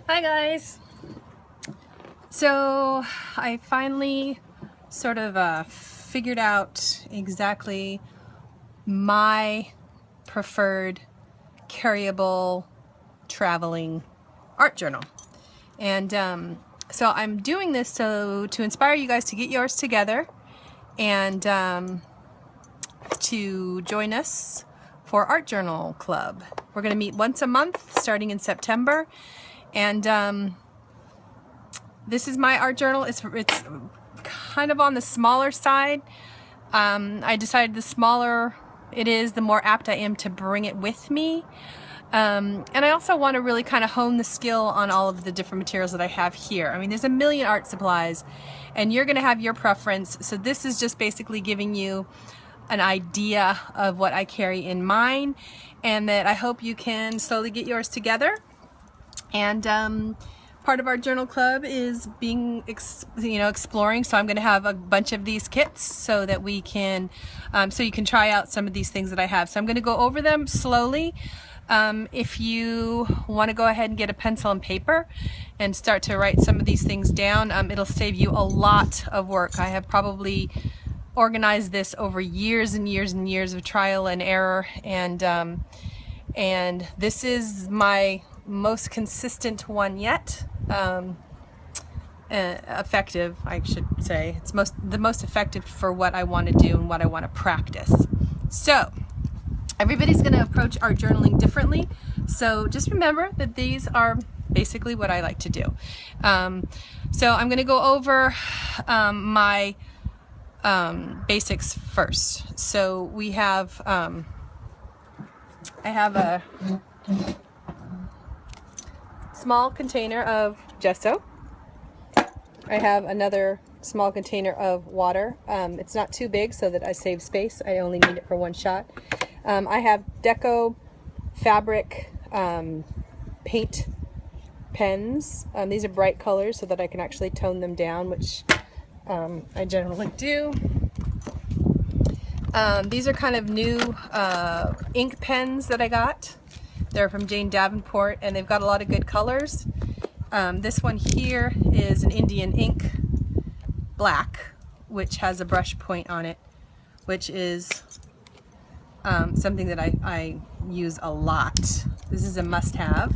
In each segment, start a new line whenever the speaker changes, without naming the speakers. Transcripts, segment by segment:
Hi guys! So I finally sort of figured out exactly my preferred carryable traveling art journal. And so I'm doing this to inspire you guys to get yours together and to join us for Art Journal Club. We're going to meet once a month starting in September. And this is my art journal. It's kind of on the smaller side. I decided the smaller it is, the more apt I am to bring it with me. And I also want to really kind of hone the skill on all of the different materials that I have here. I mean, there's a million art supplies, and you're going to have your preference. So this is just basically giving you an idea of what I carry in mine, and that I hope you can slowly get yours together. And part of our journal club is being, exploring. So I'm going to have a bunch of these kits so that we can, so you can try out some of these things that I have. So I'm going to go over them slowly. If you want to go ahead and get a pencil and paper and start to write some of these things down, it'll save you a lot of work. I have probably organized this over years and years and years of trial and error, and this is my most consistent one yet. Effective, I should say. It's the most effective for what I want to do and what I want to practice. So everybody's going to approach art journaling differently, so just remember that these are basically what I like to do. So I'm going to go over my basics first. So we have I have a small container of gesso. I have another small container of water. It's not too big so that I save space. I only need it for one shot. I have Deco fabric paint pens. These are bright colors so that I can actually tone them down, which I generally do. These are kind of new ink pens that I got. They're from Jane Davenport, and they've got a lot of good colors. This one here is an Indian ink black, which has a brush point on it, which is something that I use a lot. This is a must-have.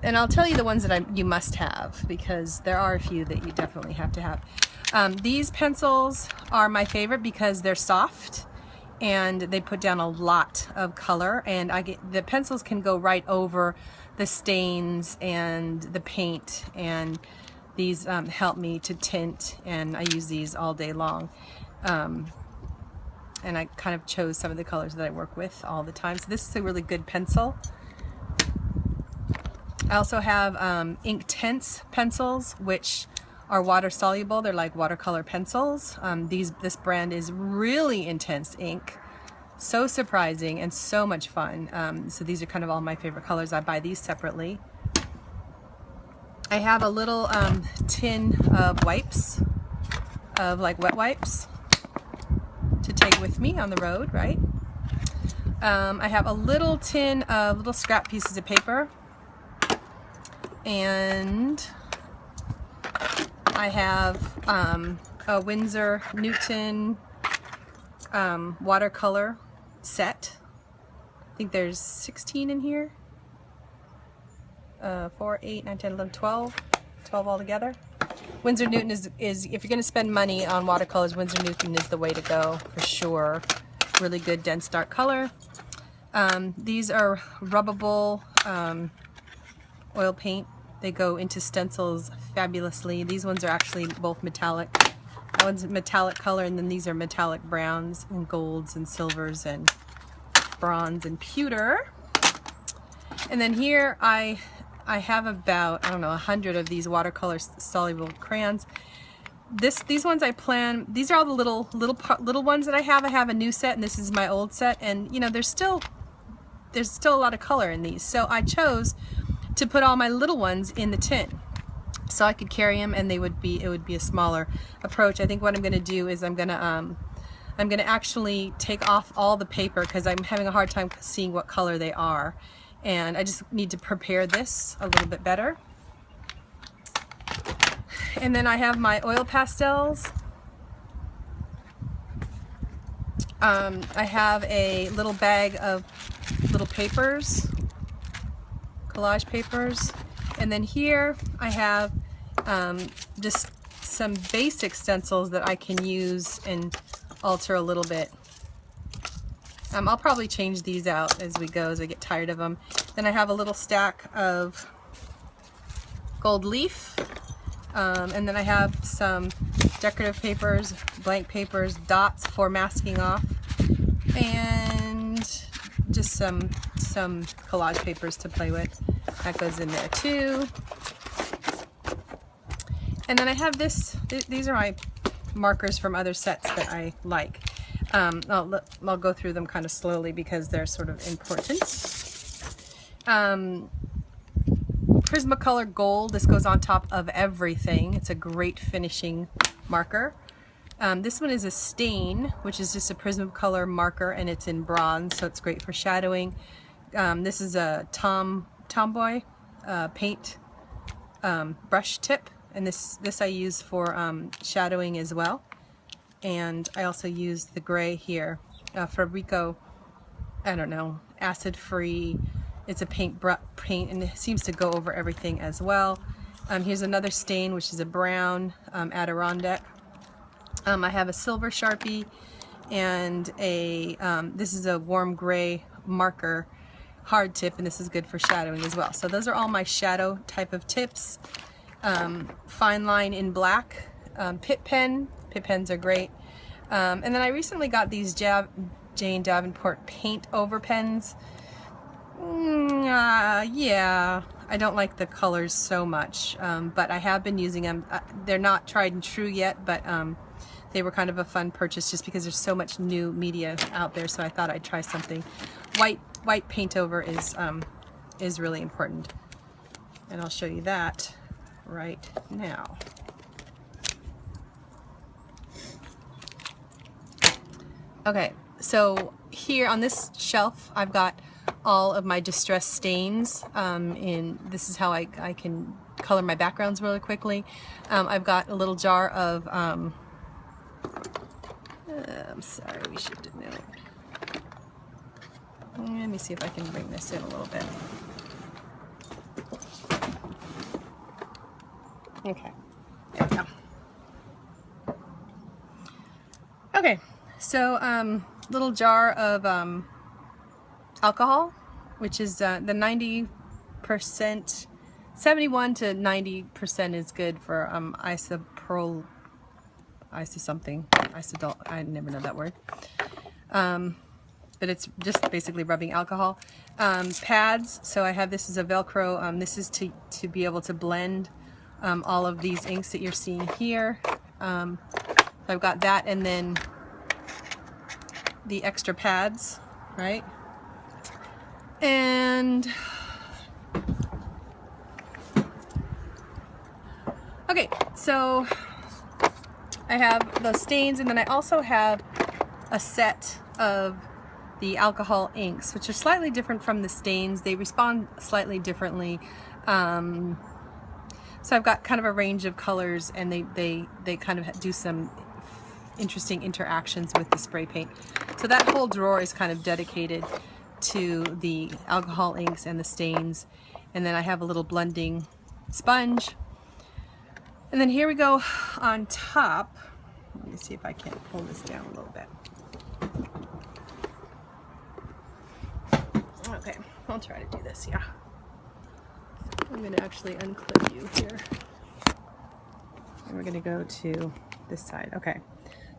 And I'll tell you the ones that you must have, because there are a few that you definitely have to have. These pencils are my favorite because they're soft and they put down a lot of color, and the pencils can go right over the stains and the paint, and these help me to tint, and I use these all day long. And I kind of chose some of the colors that I work with all the time. So this is a really good pencil. I also have Inktense pencils, which are water soluble. They're like watercolor pencils. This brand is really intense ink. So surprising and so much fun. So these are kind of all my favorite colors. I buy these separately. I have a little tin of wipes, of like wet wipes, to take with me on the road, right? I have a little tin of little scrap pieces of paper, and I have a Winsor Newton watercolor set. I think there's 16 in here. 4, 8, 9, 10, 11, 12 altogether. Winsor Newton is if you're going to spend money on watercolors, Winsor Newton is the way to go for sure. Really good dense dark color. These are rubbable oil paint. They go into stencils fabulously. These ones are actually both metallic. That one's metallic color, and then these are metallic browns and golds and silvers and bronze and pewter. And then here I have about, I don't know, 100 of these watercolor soluble crayons. These ones these are all the little ones that I have. I have a new set, and this is my old set, and you know, there's still a lot of color in these. So I chose to put all my little ones in the tin so I could carry them, and it would be a smaller approach. I think what I'm going to do is I'm going to actually take off all the paper because I'm having a hard time seeing what color they are, and I just need to prepare this a little bit better. And then I have my oil pastels. I have a little bag of little papers, collage papers, and then here I have just some basic stencils that I can use and alter a little bit. I'll probably change these out as we go, as I get tired of them. Then I have a little stack of gold leaf, and then I have some decorative papers, blank papers, dots for masking off, and just some collage papers to play with. That goes in there too. And then I have this, these are my markers from other sets that I like. I'll go through them kind of slowly because they're sort of important. Prismacolor Gold, this goes on top of everything. It's a great finishing marker. This one is a stain, which is just a Prismacolor marker, and it's in bronze, so it's great for shadowing. This is a Tomboy paint brush tip, and this I use for shadowing as well. And I also use the gray here, Fabrico, I don't know, acid-free. It's a paint, and it seems to go over everything as well. Here's another stain, which is a brown Adirondack. I have a silver Sharpie and a, this is a warm gray marker hard tip, and this is good for shadowing as well. So those are all my shadow type of tips. Fine line in black, Pitt pen. Pitt pens are great. And then I recently got these Jane Davenport paint over pens. Yeah, I don't like the colors so much, but I have been using them. They're not tried and true yet, but they were kind of a fun purchase just because there's so much new media out there, so I thought I'd try something. White paint over is really important, and I'll show you that right now. Okay, so here on this shelf I've got all of my distress stains, this is how I can color my backgrounds really quickly. I've got a little jar of, I'm sorry, we should denote. Let me see if I can bring this in a little bit. Okay, there we go. Okay, so little jar of alcohol, which is the 90%, 71 to 90% is good for isopropyl, isodol, I never know that word. But it's just basically rubbing alcohol. Pads, so I have this as a Velcro. This is to be able to blend all of these inks that you're seeing here. So I've got that, and then the extra pads, right? And okay, so I have those stains, and then I also have a set of the alcohol inks, which are slightly different from the stains. They respond slightly differently. So I've got kind of a range of colors, and they kind of do some interesting interactions with the spray paint. So that whole drawer is kind of dedicated to the alcohol inks and the stains. And then I have a little blending sponge. And then here we go on top. Let me see if I can pull this down a little bit. Okay, I'll try to do this, yeah. I'm going to actually unclip you here. And we're going to go to this side. Okay,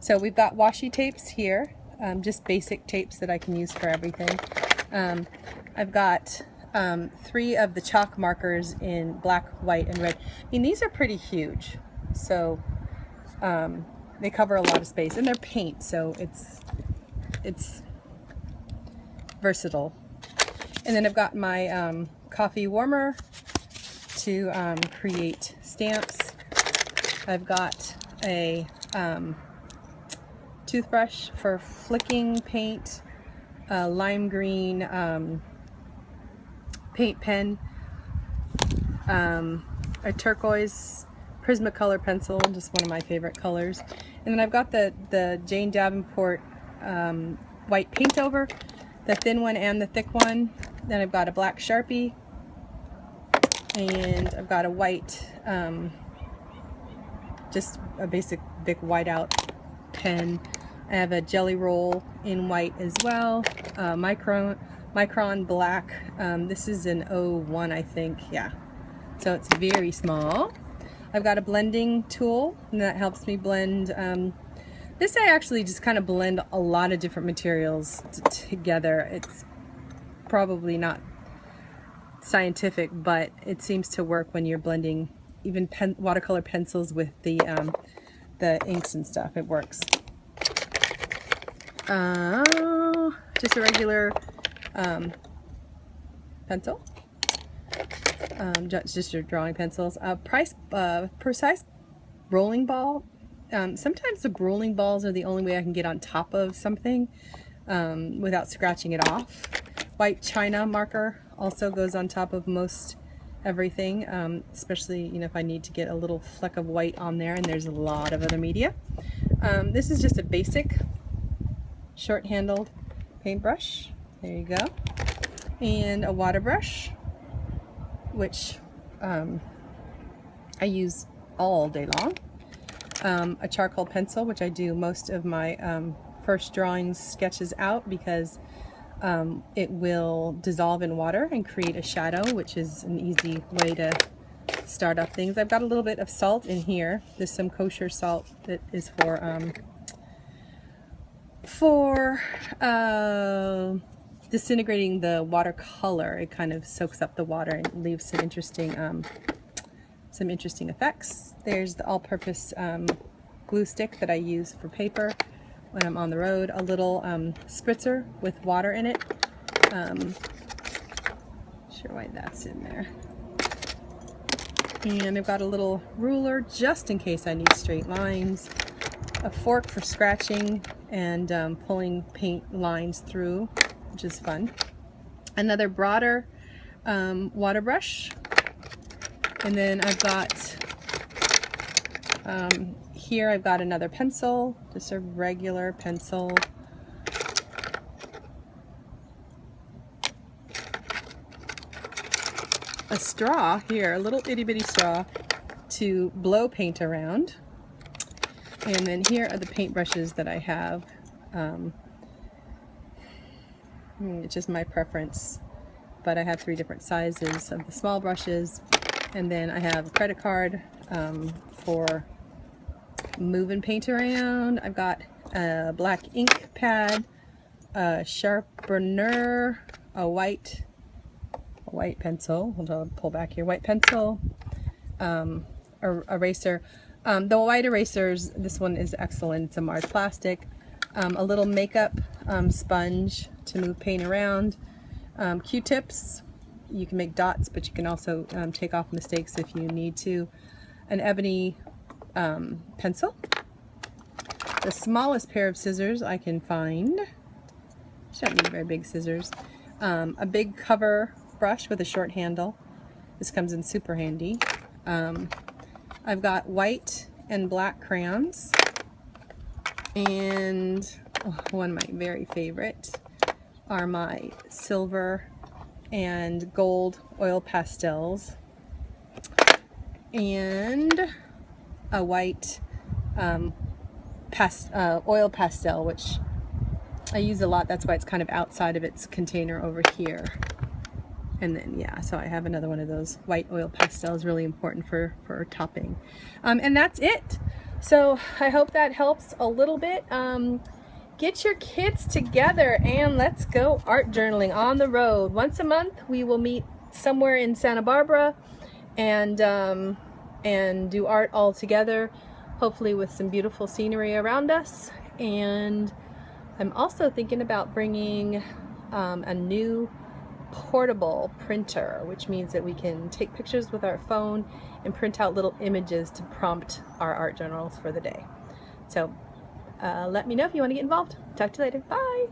so we've got washi tapes here, just basic tapes that I can use for everything. I've got 3 of the chalk markers in black, white, and red. I mean, these are pretty huge, so they cover a lot of space, and they're paint, so it's versatile. And then I've got my coffee warmer to create stamps. I've got a toothbrush for flicking paint, lime green paint pen, a turquoise Prismacolor pencil, just one of my favorite colors. And then I've got the Jane Davenport white paint over, the thin one and the thick one. Then I've got a black Sharpie, and I've got a white, just a basic Bic whiteout pen. I have a Jelly Roll in white as well, Micron black. This is an 01, I think, yeah. So it's very small. I've got a blending tool, and that helps me blend. This I actually just kind of blend a lot of different materials together. It's probably not scientific, but it seems to work when you're blending even watercolor pencils with the inks and stuff. It works. Just a regular pencil. Just your drawing pencils. Precise rolling ball. Sometimes the rolling balls are the only way I can get on top of something without scratching it off. White China marker also goes on top of most everything, especially, you know, if I need to get a little fleck of white on there, and there's a lot of other media. This is just a basic short-handled paintbrush. There you go. And a water brush, which I use all day long. A charcoal pencil, which I do most of my first drawings, sketches out, because it will dissolve in water and create a shadow, which is an easy way to start up things. I've got a little bit of salt in here. There's some kosher salt that is for disintegrating the watercolor. It kind of soaks up the water and leaves some interesting effects. There's the all-purpose glue stick that I use for paper when I'm on the road. A little spritzer with water in it. Sure why that's in there. And I've got a little ruler just in case I need straight lines. A fork for scratching and pulling paint lines through, which is fun. Another broader water brush. And then I've got, here I've got another pencil, just a regular pencil. A straw here, a little itty bitty straw to blow paint around. And then here are the paintbrushes that I have. It's just my preference, but I have 3 different sizes of the small brushes. And then I have a credit card for moving paint around. I've got a black ink pad, a sharpener, a white pencil. I'll pull back here. White pencil, eraser. The white erasers, this one is excellent. It's a Mars Plastic. A little makeup sponge to move paint around. Q-tips. You can make dots, but you can also take off mistakes if you need to. An ebony pencil. The smallest pair of scissors I can find. Don't need very big scissors. A big cover brush with a short handle. This comes in super handy. I've got white and black crayons. And one of my very favorite are my silver and gold oil pastels, and a white oil pastel, which I use a lot. That's why it's kind of outside of its container over here. And then, yeah, so I have another one of those white oil pastels, really important for topping. And that's it. So I hope that helps a little bit. Get your kids together and let's go art journaling on the road. Once a month we will meet somewhere in Santa Barbara and do art all together, hopefully with some beautiful scenery around us. And I'm also thinking about bringing a new portable printer, which means that we can take pictures with our phone and print out little images to prompt our art journals for the day. So let me know if you want to get involved. Talk to you later. Bye.